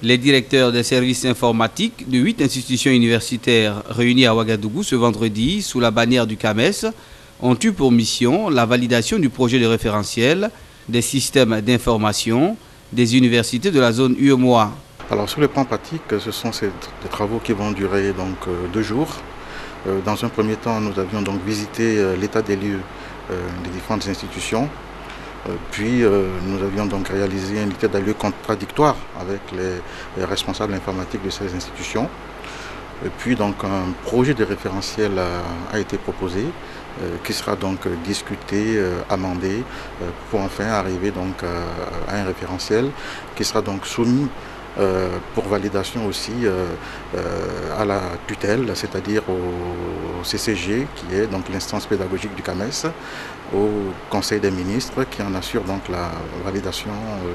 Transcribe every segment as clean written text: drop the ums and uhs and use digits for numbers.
Les directeurs des services informatiques de 8 institutions universitaires réunies à Ouagadougou ce vendredi sous la bannière du CAMES ont eu pour mission la validation du projet de référentiel des systèmes d'information des universités de la zone UEMOA. Alors sur le plan pratique, ce sont des travaux qui vont durer donc 2 jours. Dans un premier temps, nous avions donc visité l'état des lieux des différentes institutions. Puis nous avions donc réalisé un état des lieux contradictoire avec les responsables informatiques de ces institutions. Et puis donc un projet de référentiel a été proposé qui sera donc discuté, amendé pour enfin arriver donc à un référentiel qui sera donc soumis pour validation aussi à la tutelle, c'est-à-dire au CCG, qui est donc l'instance pédagogique du CAMES, au Conseil des ministres, qui en assure donc la validation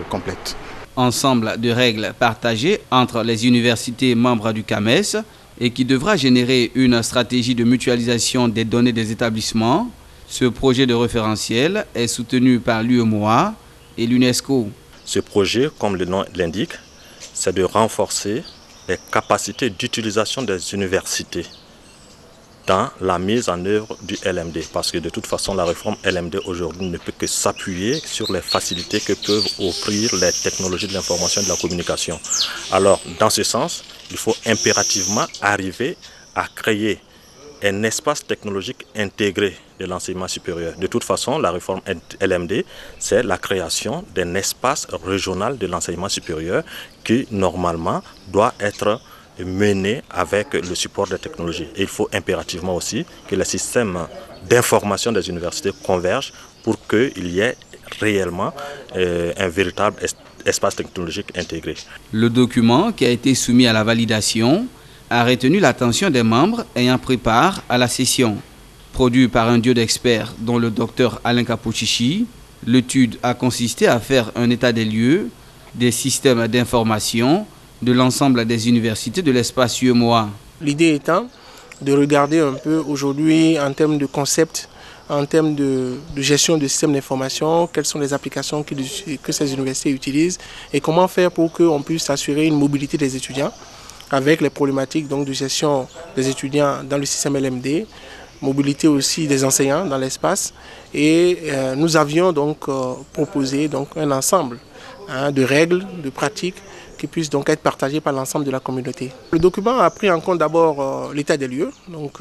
complète. Ensemble de règles partagées entre les universités membres du CAMES et qui devra générer une stratégie de mutualisation des données des établissements, ce projet de référentiel est soutenu par l'UEMOA et l'UNESCO. Ce projet, comme le nom l'indique, c'est de renforcer les capacités d'utilisation des universités dans la mise en œuvre du LMD. Parce que de toute façon, la réforme LMD aujourd'hui ne peut que s'appuyer sur les facilités que peuvent offrir les technologies de l'information et de la communication. Alors, dans ce sens, il faut impérativement arriver à créer un espace technologique intégré de l'enseignement supérieur. De toute façon, la réforme LMD, c'est la création d'un espace régional de l'enseignement supérieur qui, normalement, doit être mené avec le support des technologies. Et il faut impérativement aussi que les systèmes d'information des universités convergent pour qu'il y ait réellement un véritable espace technologique intégré. Le document qui a été soumis à la validation a retenu l'attention des membres ayant pris part à la session. Produit par un duo d'experts dont le docteur Alain Kapouchichi, l'étude a consisté à faire un état des lieux des systèmes d'information de l'ensemble des universités de l'espace UEMOA. L'idée étant de regarder un peu aujourd'hui en termes de concept, en termes de gestion de systèmes d'information, quelles sont les applications que ces universités utilisent et comment faire pour qu'on puisse assurer une mobilité des étudiants avec les problématiques donc, de gestion des étudiants dans le système LMD, mobilité aussi des enseignants dans l'espace. Et nous avions donc proposé donc, un ensemble de règles, de pratiques qui puissent donc être partagées par l'ensemble de la communauté. Le document a pris en compte d'abord l'état des lieux. Donc,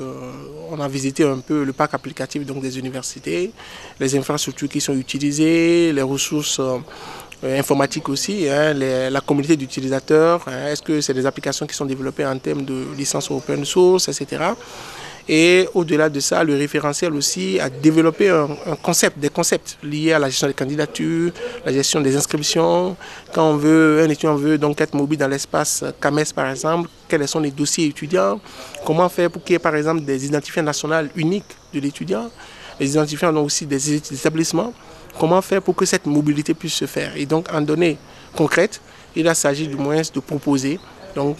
on a visité un peu le parc applicatif donc, des universités, les infrastructures qui sont utilisées, les ressources informatique aussi, la communauté d'utilisateurs, est-ce que c'est des applications qui sont développées en termes de licence open source, etc. Et au-delà de ça, le référentiel aussi a développé des concepts liés à la gestion des candidatures, la gestion des inscriptions. Quand un étudiant veut donc être mobile dans l'espace CAMES par exemple, quels sont les dossiers étudiants, comment faire pour qu'il y ait par exemple des identifiants nationaux uniques de l'étudiant, les identifiants donc aussi des établissements. Comment faire pour que cette mobilité puisse se faire? Et donc, en données concrètes, il s'agit du moins de proposer donc,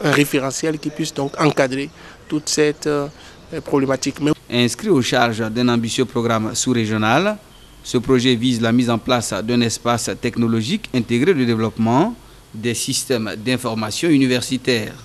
un référentiel qui puisse donc encadrer toute cette problématique. Inscrit aux charges d'un ambitieux programme sous-régional, ce projet vise la mise en place d'un espace technologique intégré de développement des systèmes d'information universitaires.